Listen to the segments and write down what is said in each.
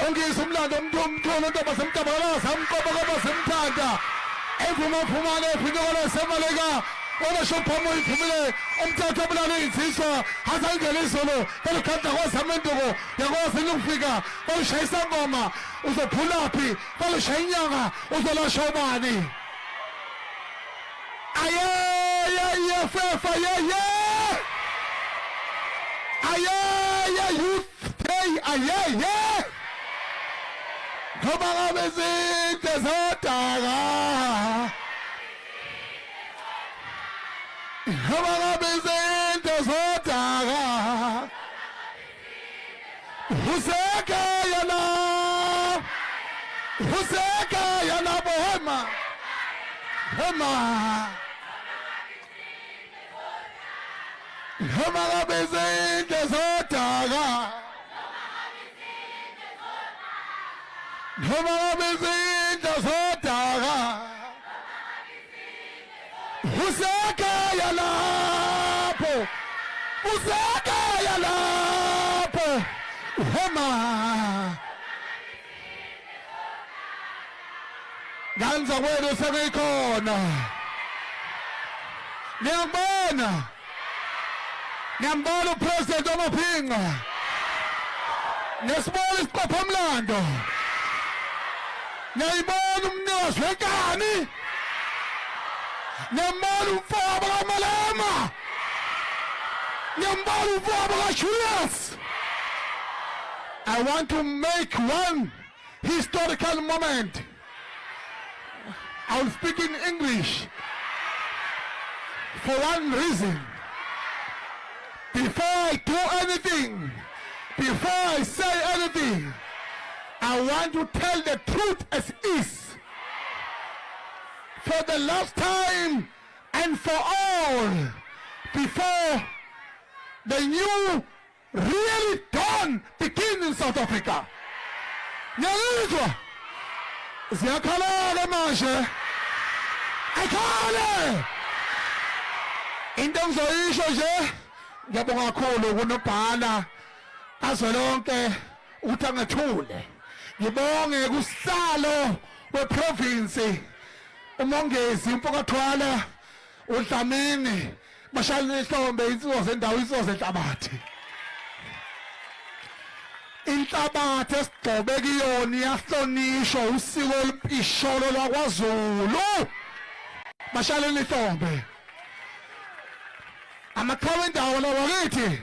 ongisa umlando umtholo ntomba semtabala samqoba kwaba semthanda evuma phumana ephindokala semaleka oba shophamo iphumile umthetho obulala insizwa hasangena izolo elikhanda kwasamendoko yakwazi ukufika oshayisa ngoma uzophulaphi kwaloshaya inyanga uzolasha obani aye fefa ye aye youth day aye ngoba ngabe izinto zodaka ngoba ngabe izinto zodaka usekaya lapho hema ngoba ngabe izinto zodaka ngoba ngabe izinto zodaka usekaya lapho hema ganza kwenu sebekhona ngiyambona upresident wamaphinga nesibona isiqophamlando ngiyayibona umnikazi wenkani ngiyambona umfowabo kamalema ngiyambona umfowabo kaJulius. I want to make one historical moment. I will speak in English for one reason. Before I do anything, before I say anything, I want to tell the truth as is. For the last time and for all, before the new really dawn begin in South Africa. Ngizwe ziyakhala manje akhale into ngizoyisho nje ngiyabonga kakhulu kunobhala azolonke ukuthi angathule ngibonge kusihlalo weprovince umongezi impokathwala uDlamini bashali ihlombe insizwa zendawo insizwa zenhlabathi inhlabathi esigcobe kuyona iyahlonishwa usiko olupisholo lwaKwaZulu bashali ihlombe amakhawu endawo lawa kithi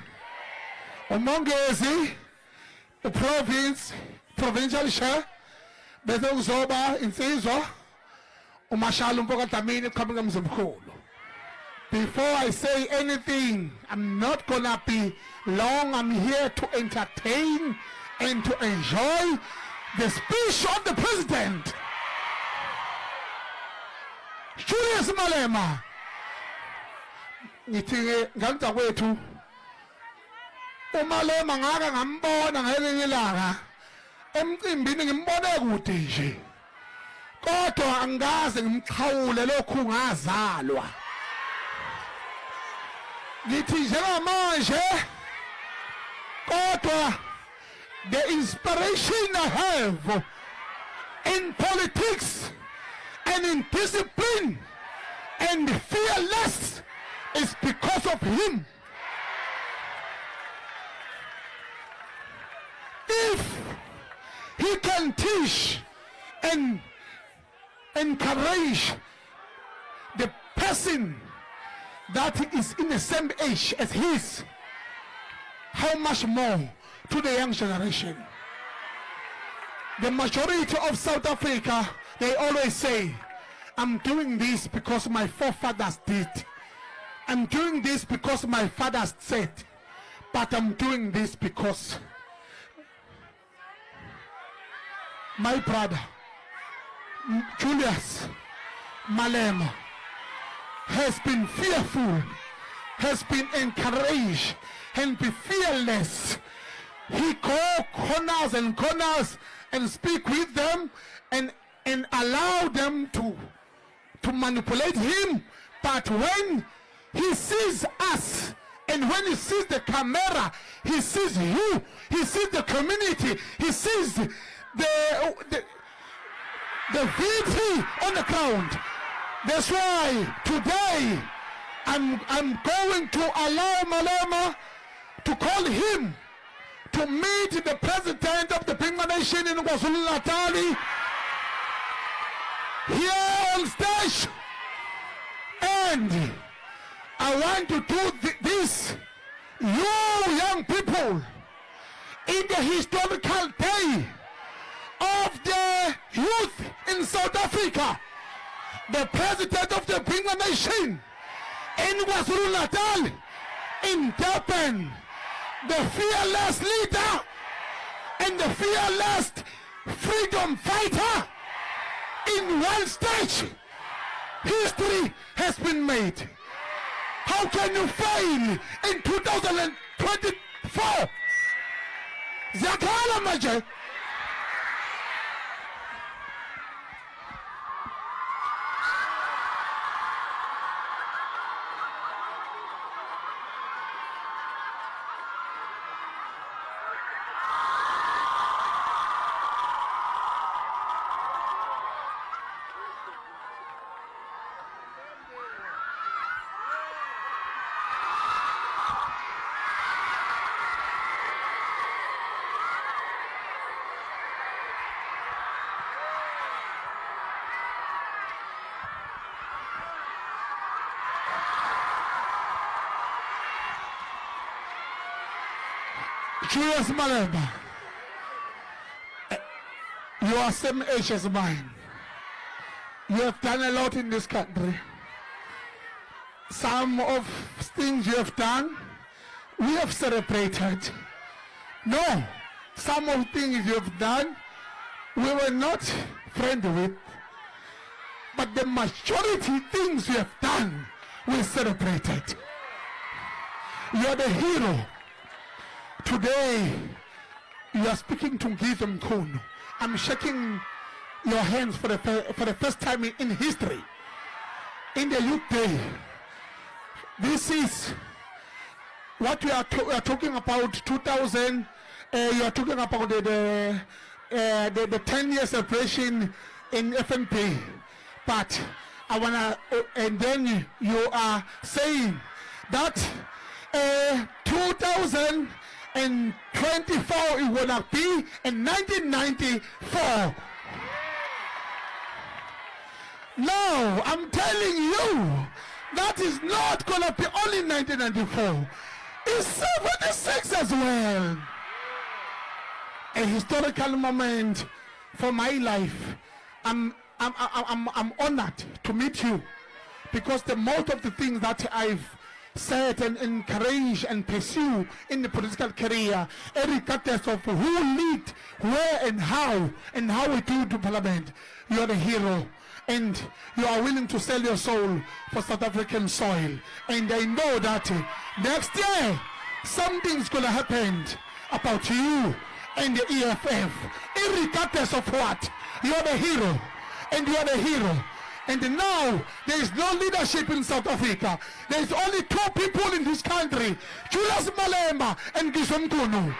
umongezi provincial chair bese kuzoba insizwa uMashali uMpokadlamini eqhamuka emzimkhulu. Before I say anything, I'm not gonna be long. I'm here to entertain and to enjoy the speech of the president. Julius Malema. Ngithi ngantsa kwethu uMalema ngaka ngambona ngelinye ilanga emcimbini ngimbone kude nje. Kodwa angaze ngimxhawule lokhu ngazalwa. Ngithi njengamanje kodwa the inspiration I have in politics and in discipline and fearless is because of him. If he can teach and encourage the person that is in the same age as his, how much more to the young generation? The majority of South Africa, they always say, I'm doing this because my forefathers did. I'm doing this because my fathers said. But I'm doing this because my brother, Julius Malema, has been fearful, has been encouraged, and be fearless. He go corners and corners and speak with them and allow them to manipulate him. But when he sees us and when he sees the camera, he sees you, he sees the community, he sees the VP on the ground. That's why today I'm going to allow Malema to call him to meet the president of the Pinga Nation in KwaZulu-Natal here on stage. And I want to do this, you young people, in the historical day of the youth in South Africa, the president of the Pinga Nation in KwaZulu-Natal, in Durban, the fearless leader and the fearless freedom fighter in one stage. History has been made. How can you fail in 2024? Zakala Maje. Julius Malema, you are same age as mine. You have done a lot in this country. Some of things you have done, we have celebrated. No, some of things you have done, we were not friendly with. But the majority things you have done, we celebrated. You are the hero. Today, you are speaking to Ngizwe Mchunu. I'm shaking your hands for the first time in history. In the youth day, this is what we are talking about. 2000. You are talking about the 10-year celebration in FNP. But I wanna, and then you are saying that 2024 it will not be in 1994. No, I'm telling you, that is not gonna be only 1994. It's 76 as well. A historical moment for my life. I'm honored to meet you, because the most of the things that I've said and encourage and pursue in the political career, regardless of who lead, where and how we do to parliament, you are the hero, and you are willing to sell your soul for South African soil. And I know that next year something's gonna happen about you and the EFF, regardless of what. You are the hero, and you are the hero. And now, there is no leadership in South Africa. There is only two people in this country, Julius Malema and Ngizwe Mchunu.